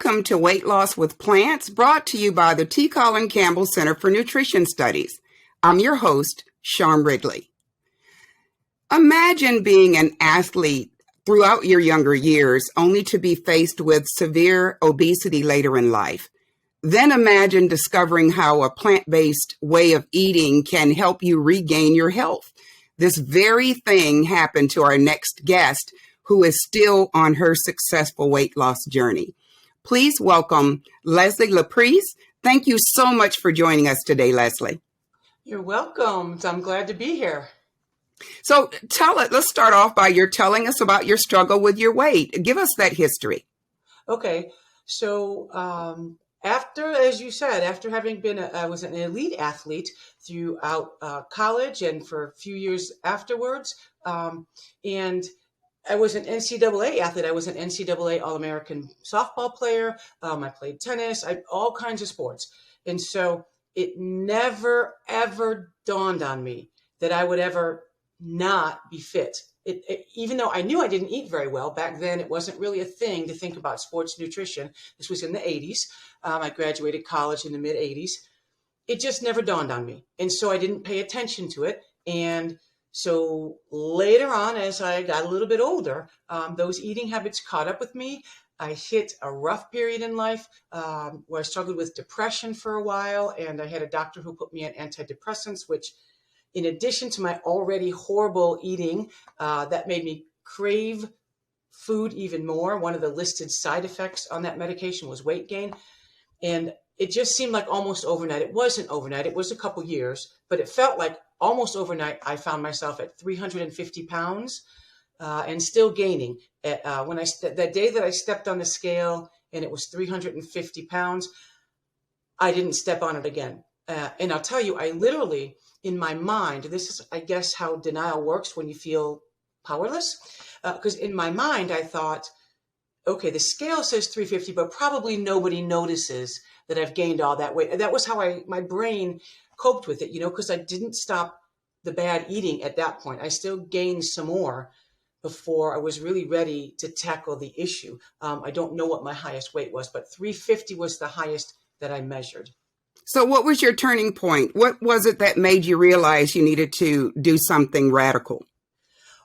Welcome to Weight Loss with Plants, brought to you by the T. Colin Campbell Center for Nutrition Studies. I'm your host, Sharme Ridley. Imagine being an athlete throughout your younger years only to be faced with severe obesity later in life. Then imagine discovering how a plant-based way of eating can help you regain your health. This very thing happened to our next guest, who is still on her successful weight loss journey. Please welcome Leslie LaPrise. Thank you so much for joining us today, Leslie. You're welcome. I'm glad to be here. So let's start off by your telling us about your struggle with your weight. Give us that history. Okay. So as you said, after having been, I was an elite athlete throughout college and for a few years afterwards. And I was an NCAA athlete. I was an NCAA All-American softball player. I played tennis, all kinds of sports. And so it never, ever dawned on me that I would ever not be fit. Even though I knew I didn't eat very well back then, it wasn't really a thing to think about sports nutrition. This was in the 80s. I graduated college in the mid 80s. It just never dawned on me. And so I didn't pay attention to it. And so later on, as I got a little bit older, those eating habits caught up with me. I hit a rough period in life where I struggled with depression for a while. And I had a doctor who put me on antidepressants, which in addition to my already horrible eating, that made me crave food even more. One of the listed side effects on that medication was weight gain. And it just seemed like almost overnight. It wasn't overnight. It was a couple years, but it felt like almost overnight. I found myself at 350 pounds and still gaining. That day that I stepped on the scale and it was 350 pounds, I didn't step on it again. And I'll tell you, I literally, in my mind, this is, I guess, how denial works when you feel powerless. Because in my mind, I thought, okay, the scale says 350, but probably nobody notices that I've gained all that weight. That was how my brain coped with it, because I didn't stop the bad eating at that point. I still gained some more before I was really ready to tackle the issue. I don't know what my highest weight was, but 350 was the highest that I measured. So what was your turning point? What was it that made you realize you needed to do something radical?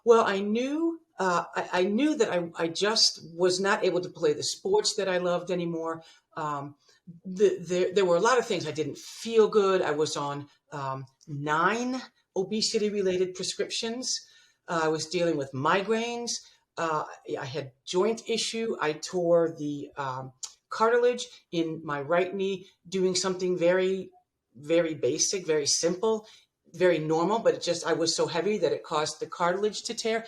Well, I knew that I just was not able to play the sports that I loved anymore. There were a lot of things. I didn't feel good. I was on 9 obesity-related prescriptions. I was dealing with migraines. I had joint issue. I tore the cartilage in my right knee doing something very, very basic, very simple, very normal, but I was so heavy that it caused the cartilage to tear.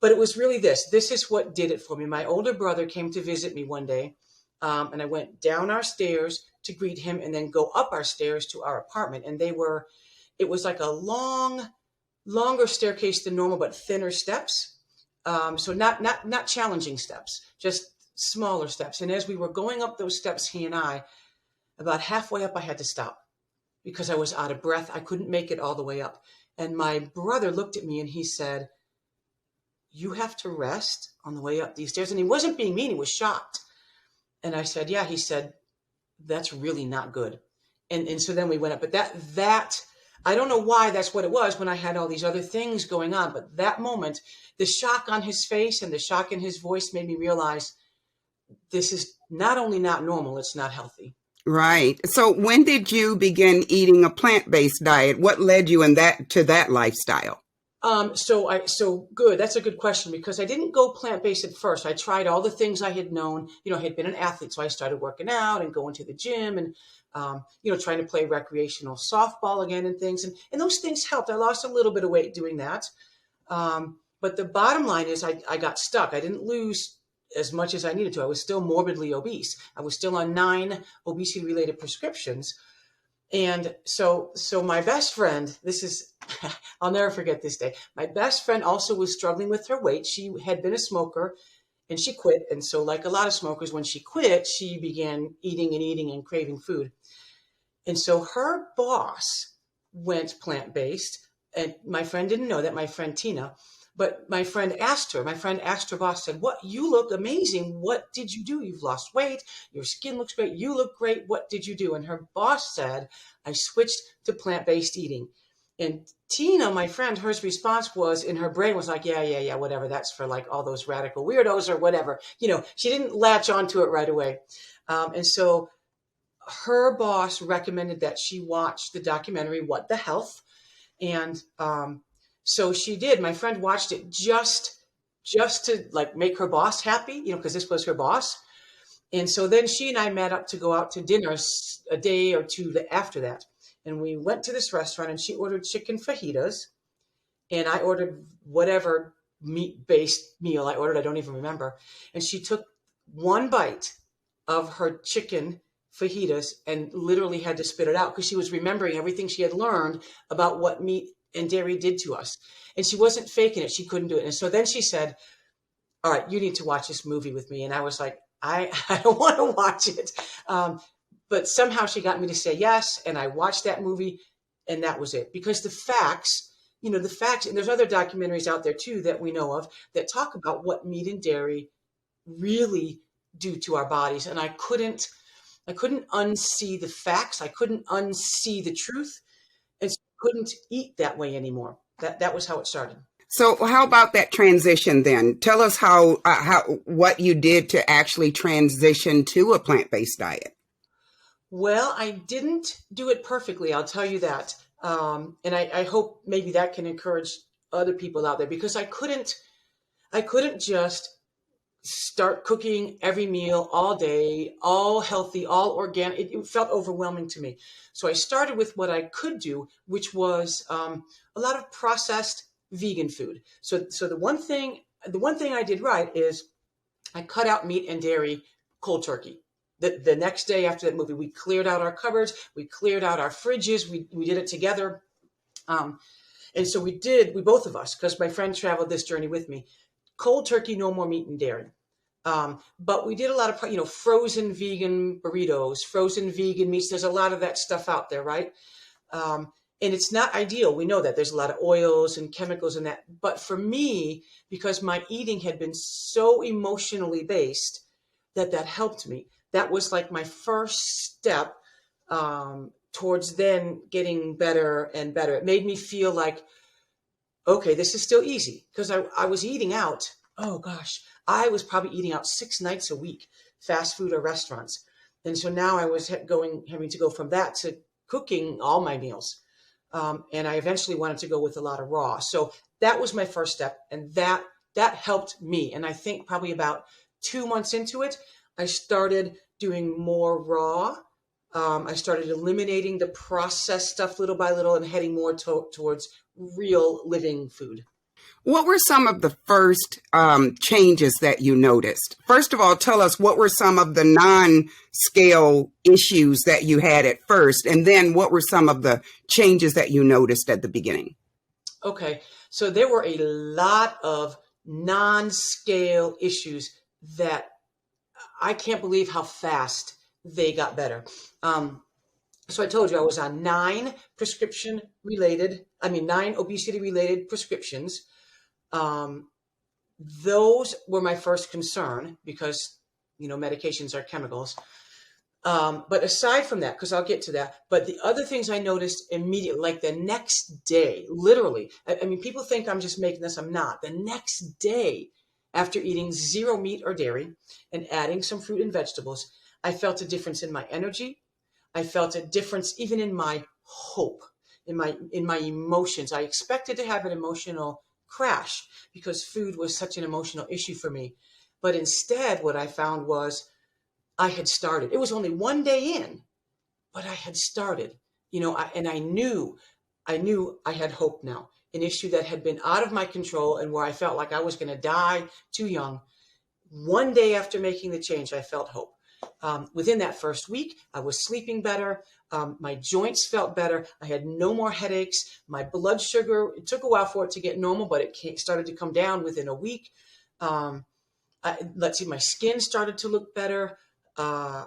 But it was really this is what did it for me. My older brother came to visit me one day, and I went down our stairs to greet him and then go up our stairs to our apartment. And it was like a longer staircase than normal, but thinner steps. So not challenging steps, just smaller steps. And as we were going up those steps, he and I, about halfway up, I had to stop because I was out of breath. I couldn't make it all the way up. And my brother looked at me and he said, "You have to rest on the way up these stairs." And he wasn't being mean. He was shocked. And I said, "Yeah." He said, "That's really not good." And so then we went up. But that I don't know why that's what it was when I had all these other things going on. But that moment, the shock on his face and the shock in his voice made me realize this is not only not normal, it's not healthy. Right. So when did you begin eating a plant-based diet? What led you to that lifestyle? So good. That's a good question because I didn't go plant-based at first. I tried all the things I had known, I had been an athlete. So I started working out and going to the gym and, trying to play recreational softball again and things. And those things helped. I lost a little bit of weight doing that. But the bottom line is I got stuck. I didn't lose as much as I needed to. I was still morbidly obese. I was still on 9 obesity-related prescriptions. And so my best friend, I'll never forget this day. My best friend also was struggling with her weight. She had been a smoker and she quit. And so like a lot of smokers, when she quit, she began eating and craving food. And so her boss went plant-based. And my friend didn't know that, my friend Tina. But my friend asked her boss, said, "What, you look amazing. What did you do? You've lost weight. Your skin looks great. You look great. What did you do?" And her boss said, "I switched to plant-based eating." And Tina, my friend, her response was, in her brain was like, yeah, whatever. That's for like all those radical weirdos or whatever. She didn't latch onto it right away. And so her boss recommended that she watch the documentary, What the Health? And so she did. My friend watched it just to like make her boss happy, because this was her boss. And so then she and I met up to go out to dinner a day or two after that. And we went to this restaurant, and she ordered chicken fajitas, and I ordered whatever meat-based meal I ordered. I don't even remember. And she took one bite of her chicken fajitas and literally had to spit it out because she was remembering everything she had learned about what meat and dairy did to us. And she wasn't faking it. She couldn't do it. And so then she said, "All right, you need to watch this movie with me." And I was like, I don't want to watch it. But somehow she got me to say yes. And I watched that movie, and that was it. Because the facts, and there's other documentaries out there too that we know of that talk about what meat and dairy really do to our bodies. And I couldn't unsee the facts. I couldn't unsee the truth. And so I couldn't eat that way anymore. That was how it started. So how about that transition then? Tell us how what you did to actually transition to a plant-based diet. Well, I didn't do it perfectly. I'll tell you that. And I hope maybe that can encourage other people out there, because I couldn't just start cooking every meal all day, all healthy, all organic. It felt overwhelming to me. So I started with what I could do, which was a lot of processed vegan food. So the one thing I did right is I cut out meat and dairy cold turkey. The next day after that movie, we cleared out our cupboards, we cleared out our fridges, we did it together. And so we both of us, because my friend traveled this journey with me, cold turkey, no more meat and dairy. But we did a lot of, frozen vegan burritos, frozen vegan meats. There's a lot of that stuff out there, right? And it's not ideal. We know that there's a lot of oils and chemicals in that. But for me, because my eating had been so emotionally based, that helped me. That was like my first step towards then getting better and better. It made me feel like, okay, this is still easy, because I was eating out. Oh gosh, I was probably eating out 6 nights a week, fast food or restaurants. And so now I was having to go from that to cooking all my meals. And I eventually wanted to go with a lot of raw. So that was my first step. And that helped me. And I think probably about 2 months into it, I started doing more raw. I started eliminating the processed stuff little by little and heading more towards real living food. What were some of the first changes that you noticed? First of all, tell us what were some of the non-scale issues that you had at first, and then what were some of the changes that you noticed at the beginning? Okay, so there were a lot of non-scale issues that I can't believe how fast they got better. So I told you I was on 9 obesity-related prescriptions. Those were my first concern because, medications are chemicals. But aside from that, because I'll get to that, but the other things I noticed immediately, like the next day, literally, people think I'm just making this, I'm not. The next day, after eating 0 meat or dairy and adding some fruit and vegetables, I felt a difference in my energy. I felt a difference even in my hope, in my emotions. I expected to have an emotional crash because food was such an emotional issue for me. But instead, what I found was I had started. It was only 1 day in, but I had started, and I knew I had hope now, an issue that had been out of my control and where I felt like I was going to die too young. 1 day after making the change, I felt hope. Within that first week, I was sleeping better. My joints felt better. I had no more headaches. My blood sugar, it took a while for it to get normal, but it started to come down within a week. My skin started to look better. I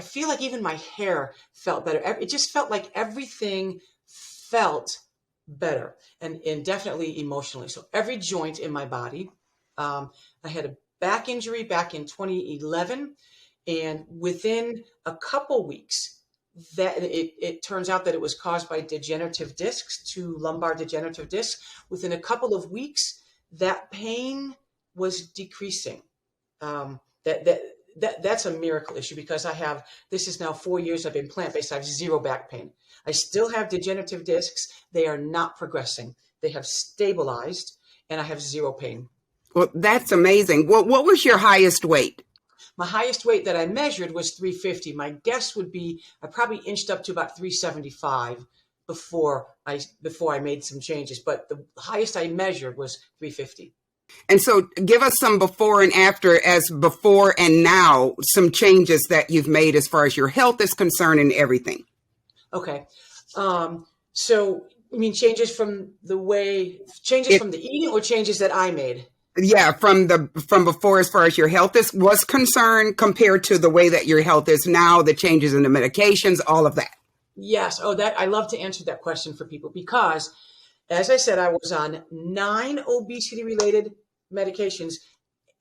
feel like even my hair felt better. It just felt like everything felt better, and definitely emotionally. So every joint in my body, I had a back injury back in 2011, and within a couple weeks, that it turns out that it was caused by degenerative discs, two lumbar degenerative discs. Within a couple of weeks, that pain was decreasing. Um, that that that's a miracle issue, because this is now 4 years I've been plant-based. I have zero back pain. I still have degenerative discs. They are not progressing. They have stabilized, and I have zero pain. Well, that's amazing. What was your highest weight? My highest weight that I measured was 350. My guess would be I probably inched up to about 375 before I made some changes, but the highest I measured was 350. And so give us some before and after, as before and now, some changes that you've made as far as your health is concerned and everything. Okay. So you mean changes from from the eating, or changes that I made? Yeah, from before, as far as your health was concerned, compared to the way that your health is now, the changes in the medications, all of that. Yes. Oh, I love to answer that question for people, because, as I said, I was on 9 obesity-related medications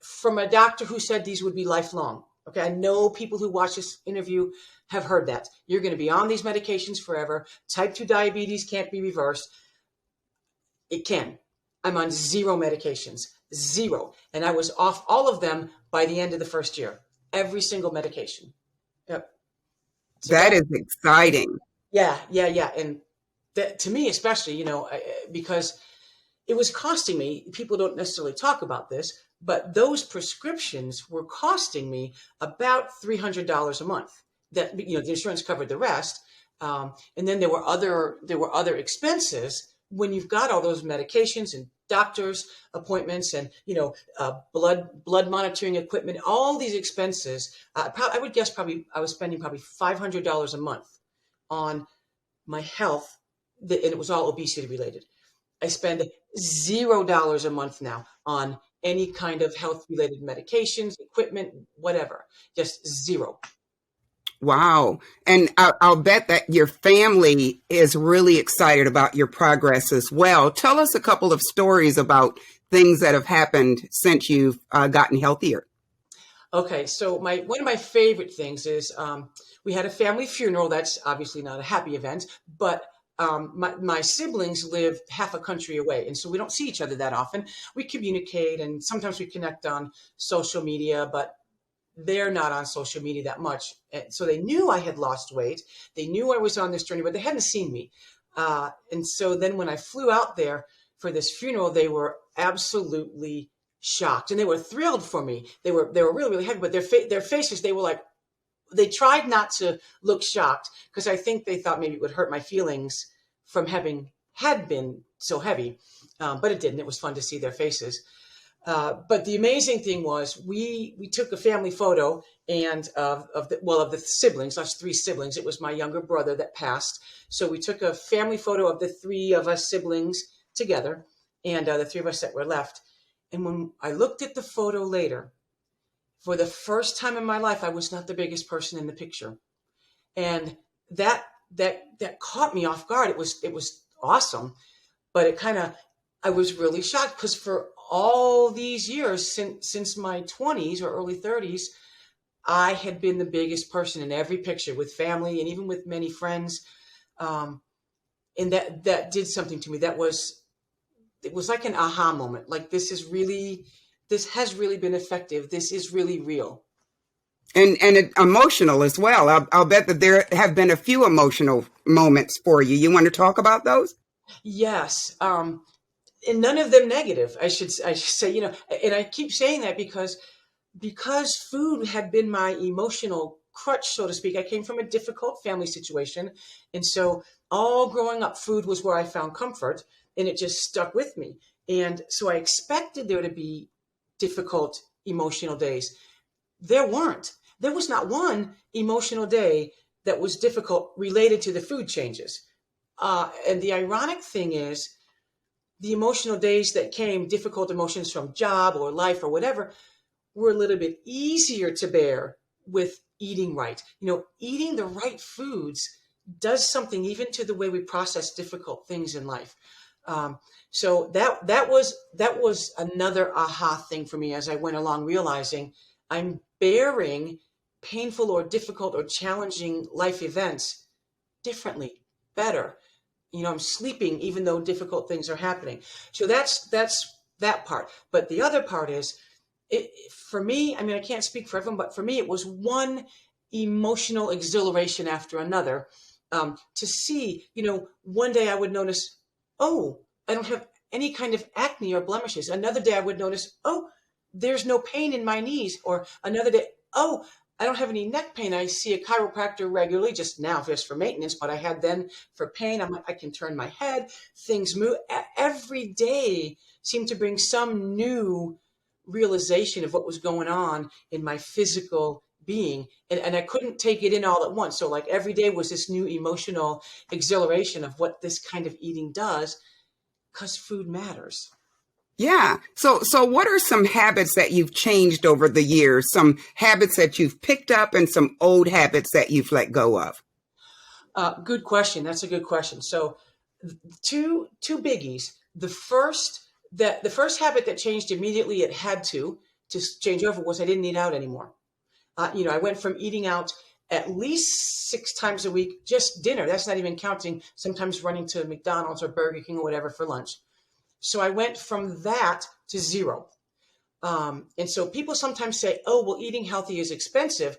from a doctor who said these would be lifelong. Okay, I know people who watch this interview have heard that. You're going to be on these medications forever. Type 2 diabetes can't be reversed. It can. I'm on 0 medications. 0. And I was off all of them by the end of the first year. Every single medication. Yep. So that is exciting. Yeah. And that, to me, especially, because it was costing me, people don't necessarily talk about this, but those prescriptions were costing me about $300 a month. That, the insurance covered the rest. And then there were other expenses when you've got all those medications and doctor's appointments and, blood monitoring equipment, all these expenses. I would guess I was spending probably $500 a month on my health, and it was all obesity related. I spend $0 a month now on any kind of health related medications, equipment, whatever, just 0. Wow. And I'll bet that your family is really excited about your progress as well. Tell us a couple of stories about things that have happened since you've gotten healthier. Okay. So one of my favorite things is we had a family funeral. That's obviously not a happy event, but my siblings live half a country away. And so we don't see each other that often. We communicate, and sometimes we connect on social media, but they're not on social media that much. And so they knew I had lost weight. They knew I was on this journey, but they hadn't seen me. And so then when I flew out there for this funeral, they were absolutely shocked, and they were thrilled for me. They were really, really happy, but their faces, they were like, they tried not to look shocked, because I think they thought maybe it would hurt my feelings from had been so heavy. But it didn't. It was fun to see their faces. But the amazing thing was we took a family photo, and of the siblings, us 3 siblings. It was my younger brother that passed. So we took a family photo of the 3 of us siblings together, and the 3 of us that were left. And when I looked at the photo later, for the first time in my life, I was not the biggest person in the picture. And that caught me off guard. It was awesome, but I was really shocked, because for all these years since my 20s or early 30s, I had been the biggest person in every picture, with family and even with many friends. And that did something to me. It was like an aha moment. Like, this has really been effective. This is really real. And emotional as well. I'll bet that there have been a few emotional moments for you. You want to talk about those? Yes. And none of them negative, I should say, and I keep saying that because food had been my emotional crutch, so to speak. I came from a difficult family situation. And so all growing up, food was where I found comfort, and it just stuck with me. And so I expected there to be difficult emotional days. There weren't. There was not one emotional day that was difficult related to the food changes. And the ironic thing is, the emotional days that came, difficult emotions from job or life or whatever, were a little bit easier to bear with eating right. Eating the right foods does something even to the way we process difficult things in life. So that was another aha thing for me as I went along, realizing I'm bearing painful or difficult or challenging life events differently, better. I'm sleeping even though difficult things are happening. So that's that part. But the other part is, for me, I mean, I can't speak for everyone, but for me, it was one emotional exhilaration after another. To see, one day I would notice, oh, I don't have any kind of acne or blemishes. Another day I would notice, oh, there's no pain in my knees. Or another day, oh, I don't have any neck pain. I see a chiropractor regularly, just now just for maintenance, but I had then for pain. I can turn my head, things move. Every day seemed to bring some new realization of what was going on in my physical being. And I couldn't take it in all at once. So like every day was this new emotional exhilaration of what this kind of eating does, because food matters. Yeah. So what are some habits that you've changed over the years? Some habits that you've picked up and some old habits that you've let go of? Good question. That's a good question. So two biggies. The first habit that changed immediately, it had to change over, was I didn't eat out anymore. I went from eating out at least 6 times a week, just dinner. That's not even counting sometimes running to McDonald's or Burger King or whatever for lunch. So I went from that to 0. And so people sometimes say, oh, well, eating healthy is expensive.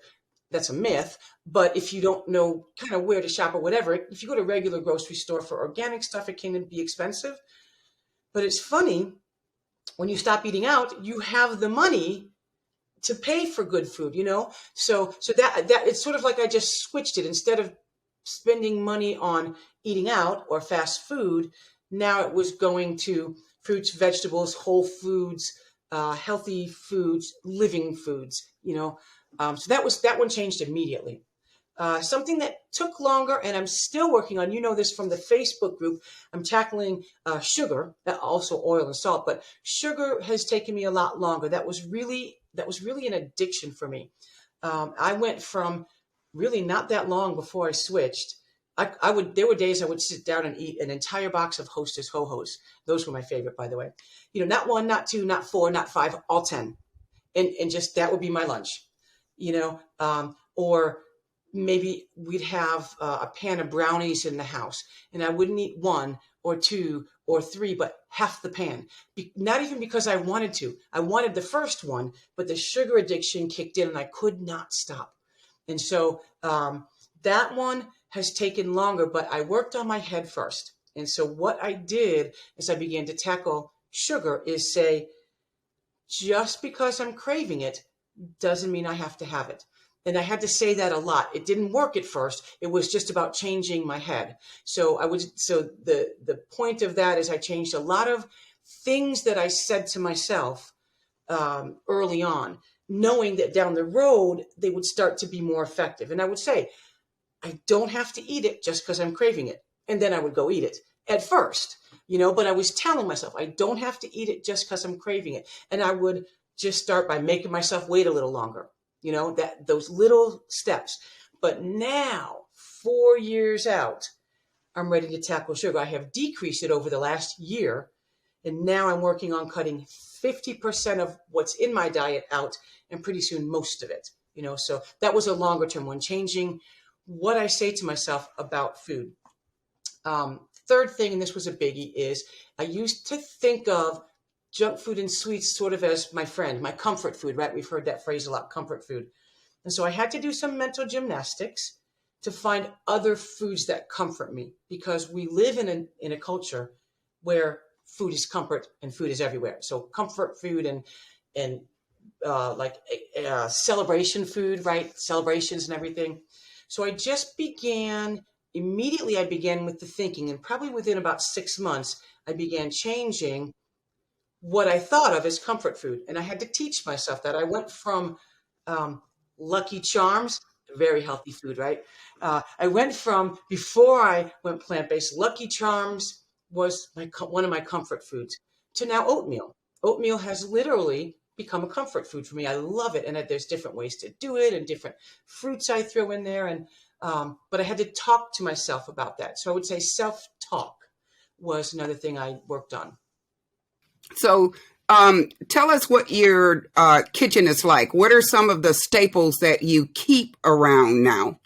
That's a myth. But if you don't know kind of where to shop or whatever, if you go to a regular grocery store for organic stuff, it can be expensive. But it's funny, when you stop eating out, you have the money to pay for good food, So that it's sort of like I just switched it. Instead of spending money on eating out or fast food, now it was going to fruits, vegetables, whole foods, healthy foods, living foods, So that one changed immediately. Something that took longer, and I'm still working on, this from the Facebook group, I'm tackling sugar, also oil and salt, but sugar has taken me a lot longer. That was really an addiction for me. I went from really not that long before I switched. There were days I would sit down and eat an entire box of Hostess Ho-Hos. Those were my favorite, by the way. Not 1, not 2, not 4, not 5, all 10. And just that would be my lunch, or maybe we'd have a pan of brownies in the house, and I wouldn't eat 1 or 2 or 3, but half the pan. Not even because I wanted to. I wanted the first one, but the sugar addiction kicked in and I could not stop. And so that one has taken longer, but I worked on my head first. And so what I did as I began to tackle sugar is say, just because I'm craving it doesn't mean I have to have it. And I had to say that a lot. It didn't work at first. It was just about changing my head. So the point of that is I changed a lot of things that I said to myself early on, knowing that down the road they would start to be more effective. And I would say, I don't have to eat it just because I'm craving it. And then I would go eat it at first, but I was telling myself, I don't have to eat it just because I'm craving it. And I would just start by making myself wait a little longer. Those little steps. But now, 4 years out, I'm ready to tackle sugar. I have decreased it over the last year, and now I'm working on cutting 50% of what's in my diet out, and pretty soon most of it. So that was a longer term one, changing what I say to myself about food. Third thing, and this was a biggie, is I used to think of junk food and sweets sort of as my friend, my comfort food, right? We've heard that phrase a lot, comfort food. And so I had to do some mental gymnastics to find other foods that comfort me, because we live in a culture where food is comfort and food is everywhere. So comfort food and celebration food, right? Celebrations and everything. So I began with the thinking, and probably within about 6 months, I began changing what I thought of as comfort food. And I had to teach myself that. I went from Lucky Charms, very healthy food, right? I went from, before I went plant-based, Lucky Charms was one of my comfort foods, to now oatmeal. Oatmeal has literally become a comfort food for me. I love it. And there's different ways to do it and different fruits I throw in there. And But I had to talk to myself about that. So I would say self-talk was another thing I worked on. So tell us what your kitchen is like. What are some of the staples that you keep around now?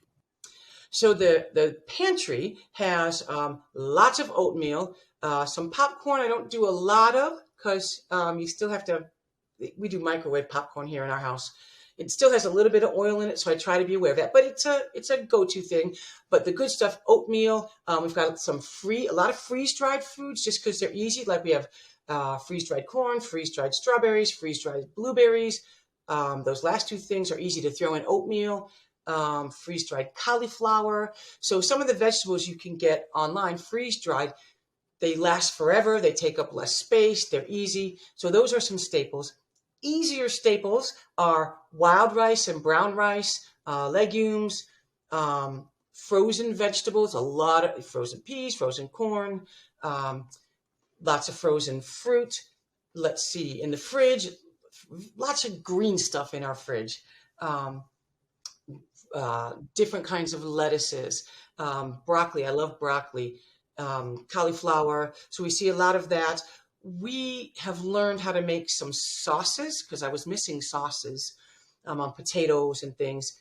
So the pantry has lots of oatmeal, some popcorn I don't do a lot of because you still have to, we do microwave popcorn here in our house. It still has a little bit of oil in it, so I try to be aware of that. But it's a go-to thing. But the good stuff, oatmeal. We've got a lot of freeze-dried foods just because they're easy. Like we have freeze-dried corn, freeze-dried strawberries, freeze-dried blueberries. Those last two things are easy to throw in oatmeal. Freeze-dried cauliflower. So some of the vegetables you can get online freeze-dried, they last forever. They take up less space. They're easy. So those are some staples. Easier staples are wild rice and brown rice, legumes, frozen vegetables, a lot of frozen peas, frozen corn, lots of frozen fruit. Let's see, in the fridge, lots of green stuff in our fridge. Different kinds of lettuces, broccoli. I love broccoli, cauliflower. So we see a lot of that. We have learned how to make some sauces because I was missing sauces on potatoes and things.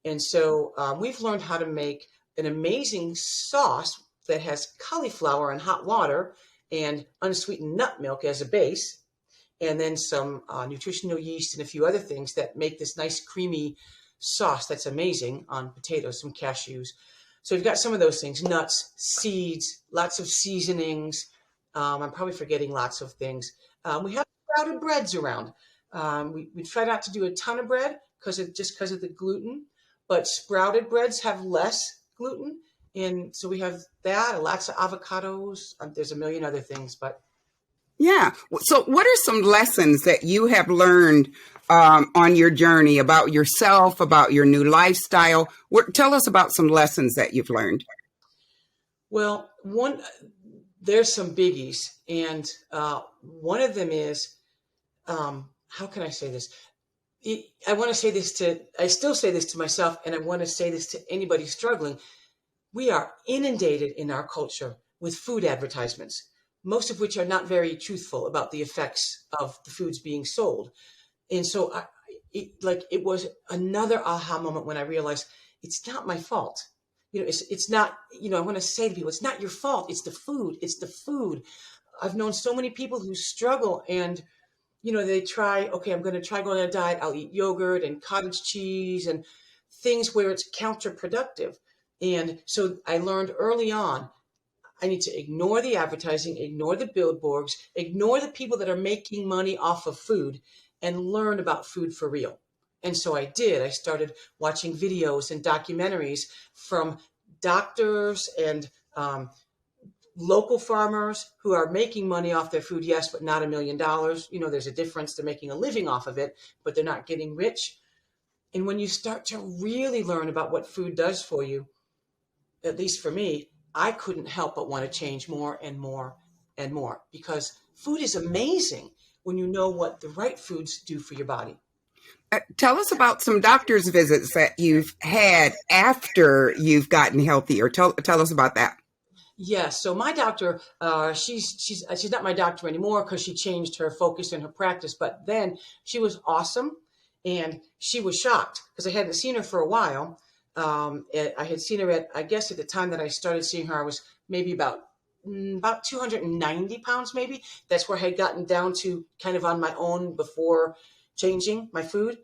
And so we've learned how to make an amazing sauce that has cauliflower and hot water and unsweetened nut milk as a base, and then some nutritional yeast and a few other things that make this nice creamy sauce that's amazing on potatoes, some cashews. So we've got some of those things, nuts, seeds, lots of seasonings. I'm probably forgetting lots of things. We have sprouted breads around. We try not to do a ton of bread because of the gluten, but sprouted breads have less gluten. And so we have that, lots of avocados. There's a million other things, but. Yeah. So what are some lessons that you have learned on your journey about yourself, about your new lifestyle? Tell us about some lessons that you've learned. Well, there's some biggies. And one of them is, how can I say this? I still say this to myself, and I want to say this to anybody struggling. We are inundated in our culture with food advertisements, most of which are not very truthful about the effects of the foods being sold. And so it was another aha moment when I realized it's not my fault. It's not, I want to say to people, it's not your fault. It's the food. It's the food. I've known so many people who struggle and, they try, okay, I'm going to try going on a diet. I'll eat yogurt and cottage cheese and things where it's counterproductive. And so I learned early on, I need to ignore the advertising, ignore the billboards, ignore the people that are making money off of food, and learn about food for real. And so I did. I started watching videos and documentaries from doctors and local farmers who are making money off their food, yes, but not $1 million. There's a difference. They're making a living off of it, but they're not getting rich. And when you start to really learn about what food does for you, at least for me, I couldn't help but want to change more and more and more because food is amazing when you know what the right foods do for your body. Tell us about some doctor's visits that you've had after you've gotten healthier. Tell us about that. Yes. So my doctor, she's not my doctor anymore because she changed her focus in her practice. But then she was awesome, and she was shocked because I hadn't seen her for a while. I had seen her I guess at the time that I started seeing her, I was maybe about 290 pounds, maybe. That's where I had gotten down to kind of on my own before changing my food,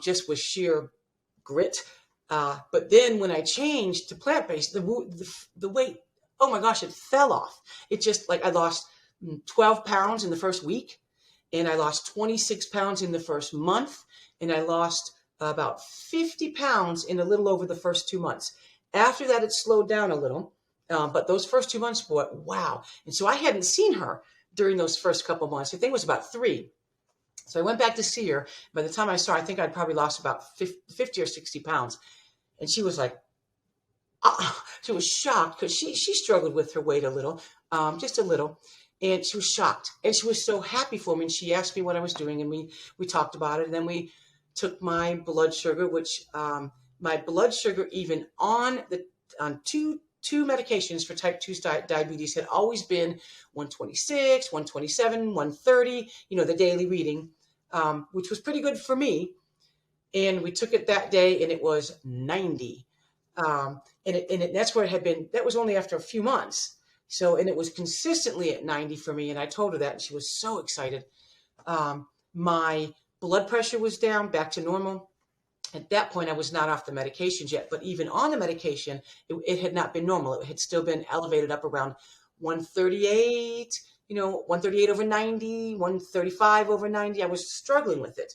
just with sheer grit. But then when I changed to plant-based, the weight, oh my gosh, it fell off. It just I lost 12 pounds in the first week, and I lost 26 pounds in the first month, and I lost about 50 pounds in a little over the first 2 months. After that, it slowed down a little. But those first 2 months, boy, wow. And so I hadn't seen her during those first couple months. I think it was about 3. So I went back to see her. By the time I saw her, I think I'd probably lost about 50 or 60 pounds. And she was like, she was shocked because she struggled with her weight a little, just a little. And she was shocked. And she was so happy for me. And she asked me what I was doing. And we talked about it. And then we took my blood sugar, which my blood sugar, even on two medications for type 2 diabetes, had always been 126, 127, 130, the daily reading, which was pretty good for me. And we took it that day and it was 90. That's where it had been. That was only after a few months. So, and it was consistently at 90 for me. And I told her that, and she was so excited. My blood pressure was down back to normal. At that point, I was not off the medications yet, but even on the medication, it had not been normal. It had still been elevated up around 138, 138 over 90, 135 over 90. I was struggling with it.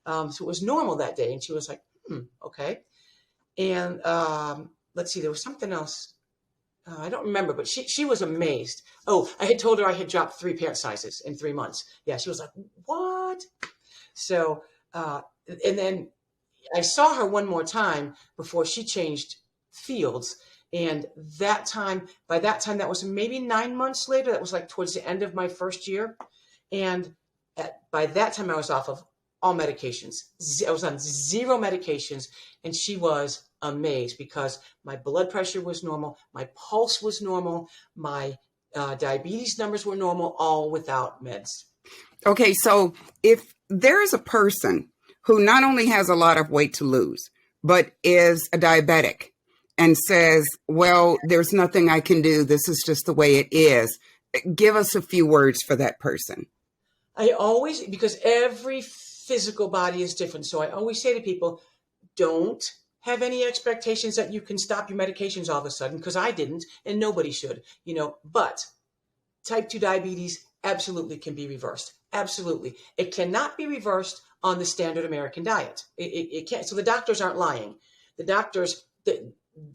So it was normal that day. And she was like, okay. And let's see, there was something else. I don't remember, but she was amazed. Oh, I had told her I had dropped 3 pant sizes in 3 months. Yeah, she was like, what? So, and then I saw her one more time before she changed fields. And by that time, that was maybe 9 months later. That was like towards the end of my first year. And by that time, I was off of all medications. I was on 0 medications. And she was amazed because my blood pressure was normal. My pulse was normal. My diabetes numbers were normal, all without meds. Okay, so if there is a person who not only has a lot of weight to lose, but is a diabetic and says, well, there's nothing I can do. This is just the way it is. Give us a few words for that person. Because every physical body is different. So I always say to people, don't have any expectations that you can stop your medications all of a sudden, because I didn't, and nobody should, but type 2 diabetes absolutely can be reversed. Absolutely. It cannot be reversed on the standard American diet. It can't. So the doctors aren't lying. The doctors,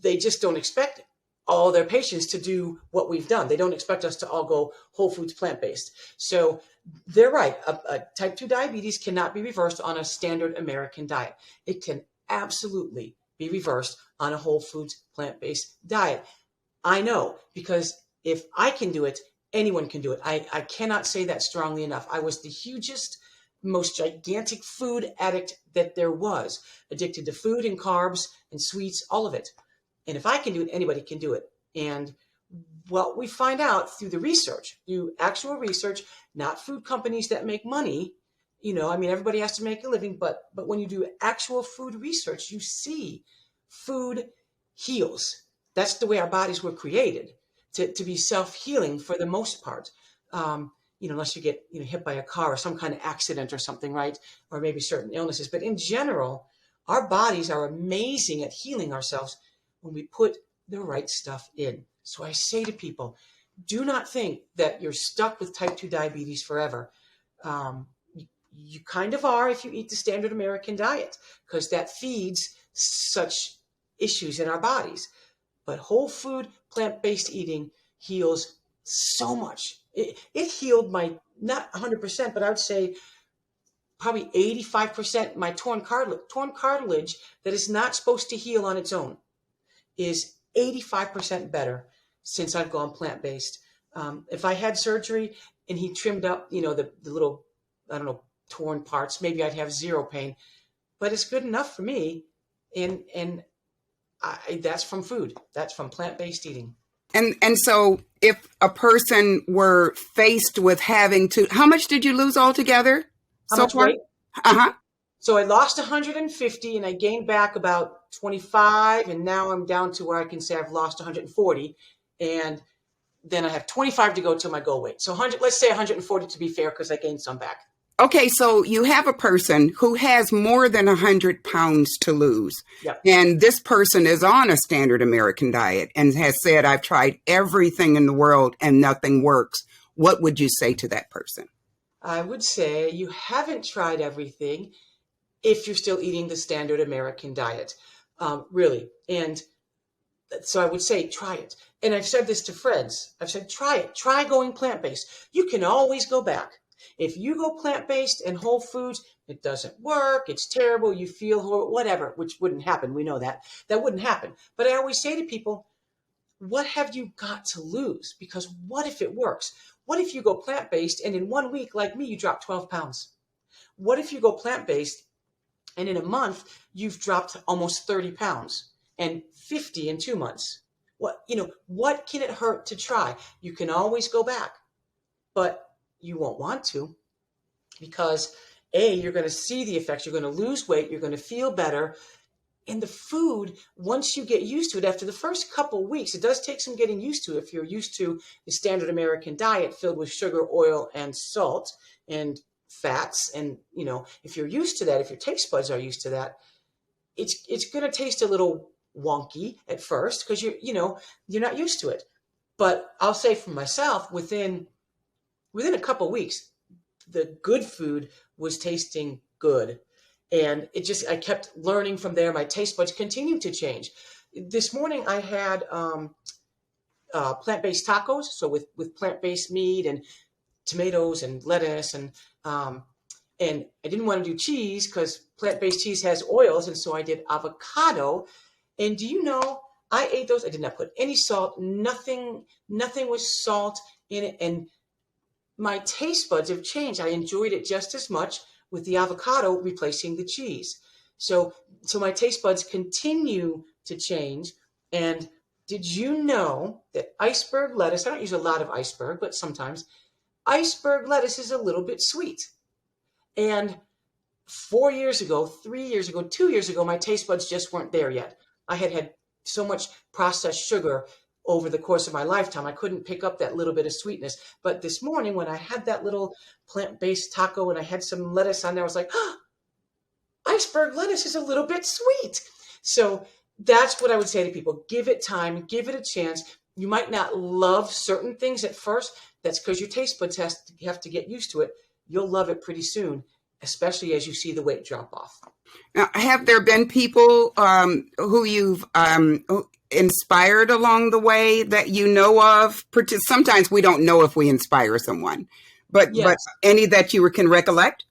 they just don't expect all their patients to do what we've done. They don't expect us to all go whole foods plant-based. So they're right. A type 2 diabetes cannot be reversed on a standard American diet. It can absolutely be reversed on a whole foods plant-based diet. I know, because if I can do it, anyone can do it. I cannot say that strongly enough. I was the hugest, most gigantic food addict that there was, addicted to food and carbs and sweets, all of it. And if I can do it, anybody can do it. And what we find out through the research, through actual research, not food companies that make money, everybody has to make a living, but when you do actual food research, you see food heals. That's the way our bodies were created, to be self-healing for the most part. Unless you get hit by a car or some kind of accident or something, right? Or maybe certain illnesses. But in general, our bodies are amazing at healing ourselves when we put the right stuff in. So I say to people, do not think that you're stuck with type 2 diabetes forever. You kind of are if you eat the standard American diet, because that feeds such issues in our bodies. But whole food, plant-based eating heals so much. It healed my, not 100%, but I would say probably 85%, my torn cartilage that is not supposed to heal on its own is 85% better since I've gone plant-based. If I had surgery and he trimmed up, the little, torn parts, maybe I'd have 0 pain, but it's good enough for me. And that's from food. That's from plant-based eating. And so if a person were faced with having to, how much did you lose altogether? How much weight? Uh-huh. So I lost 150 and I gained back about 25. And now I'm down to where I can say I've lost 140. And then I have 25 to go to my goal weight. So let's say 140 to be fair, because I gained some back. Okay, so you have a person who has more than 100 pounds to lose. Yep. And this person is on a standard American diet and has said, I've tried everything in the world and nothing works. What would you say to that person? I would say you haven't tried everything if you're still eating the standard American diet, really. And so I would say, try it. And I've said this to friends. I've said, try it. Try going plant-based. You can always go back. If you go plant-based and whole foods, it doesn't work, it's terrible, you feel horrible, whatever, which wouldn't happen. We know that. That wouldn't happen. But I always say to people, what have you got to lose? Because what if it works? What if you go plant-based and in 1 week, like me, you drop 12 pounds? What if you go plant-based And in a month, you've dropped almost 30 pounds and 50 in 2 months. What can it hurt to try? You can always go back, but you won't want to because you're going to see the effects. You're going to lose weight. You're going to feel better. And the food, once you get used to it, after the first couple weeks, it does take some getting used to. If you're used to the standard American diet filled with sugar, oil, and salt and fats, and if you're used to that, if your taste buds are used to that, it's going to taste a little wonky at first because you're not used to it. But I'll say for myself, within a couple weeks, the good food was tasting good. And I kept learning from there. My taste buds continued to change. This morning I had plant-based tacos. So with plant-based meat and tomatoes and lettuce and I didn't want to do cheese because plant-based cheese has oils. And so I did avocado. And do you know, I ate those. I did not put any salt, nothing was salt in it. And my taste buds have changed. I enjoyed it just as much with the avocado replacing the cheese. So my taste buds continue to change. And did you know that iceberg lettuce, I don't use a lot of iceberg, but sometimes iceberg lettuce is a little bit sweet. And 4 years ago, 3 years ago, 2 years ago, my taste buds just weren't there yet. I had so much processed sugar over the course of my lifetime, I couldn't pick up that little bit of sweetness. But this morning, when I had that little plant-based taco and I had some lettuce on there, I was like, iceberg lettuce is a little bit sweet. So that's what I would say to people. Give it time, give it a chance. You might not love certain things at first. That's because your taste buds have to get used to it. You'll love it pretty soon, especially as you see the weight drop off. Now, have there been people who you've inspired along the way that you know of? Sometimes we don't know if we inspire someone, but any that you can recollect?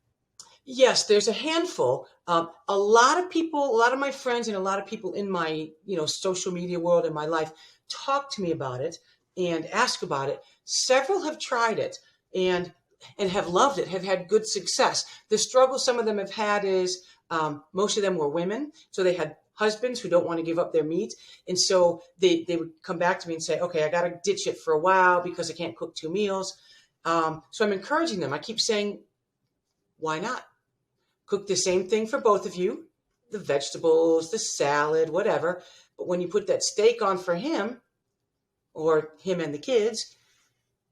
Yes, there's a handful. A lot of my friends and a lot of people in my social media world in my life talk to me about it and ask about it. Several have tried it and have loved it, have had good success. The struggle some of them have had is most of them were women, so they had husbands who don't want to give up their meat. And so they would come back to me and say, okay, I got to ditch it for a while because I can't cook 2 meals. So I'm encouraging them. I keep saying, why not? Cook the same thing for both of you, the vegetables, the salad, whatever. But when you put that steak on for him or him and the kids,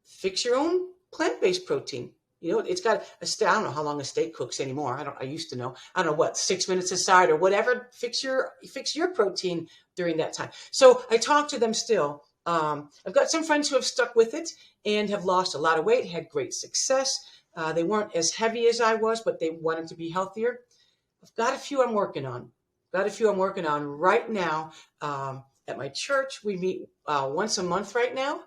fix your own plant-based protein. It's got I don't know how long a steak cooks anymore. I used to know. I don't know what, 6 minutes aside or whatever. Fix your protein during that time. So I talk to them still. I've got some friends who have stuck with it and have lost a lot of weight, had great success. They weren't as heavy as I was, but they wanted to be healthier. I've got a few I'm working on. Right now. At my church, we meet once a month right now,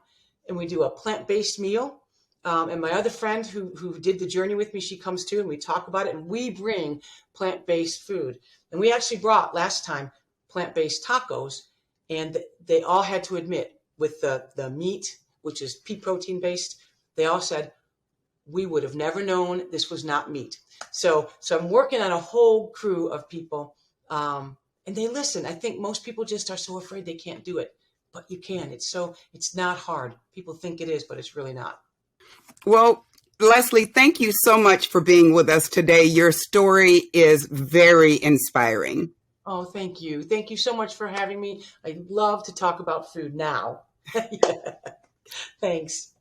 and we do a plant-based meal. And my other friend who did the journey with me, she comes too, and we talk about it, and we bring plant-based food. And we actually brought last time plant-based tacos, and they all had to admit with the meat, which is pea protein based, they all said, we would have never known this was not meat. So I'm working on a whole crew of people, and they listen. I think most people just are so afraid they can't do it, but you can. It's not hard. People think it is, but it's really not. Well, Leslie, thank you so much for being with us today. Your story is very inspiring. Oh, thank you. Thank you so much for having me. I love to talk about food now. Thanks.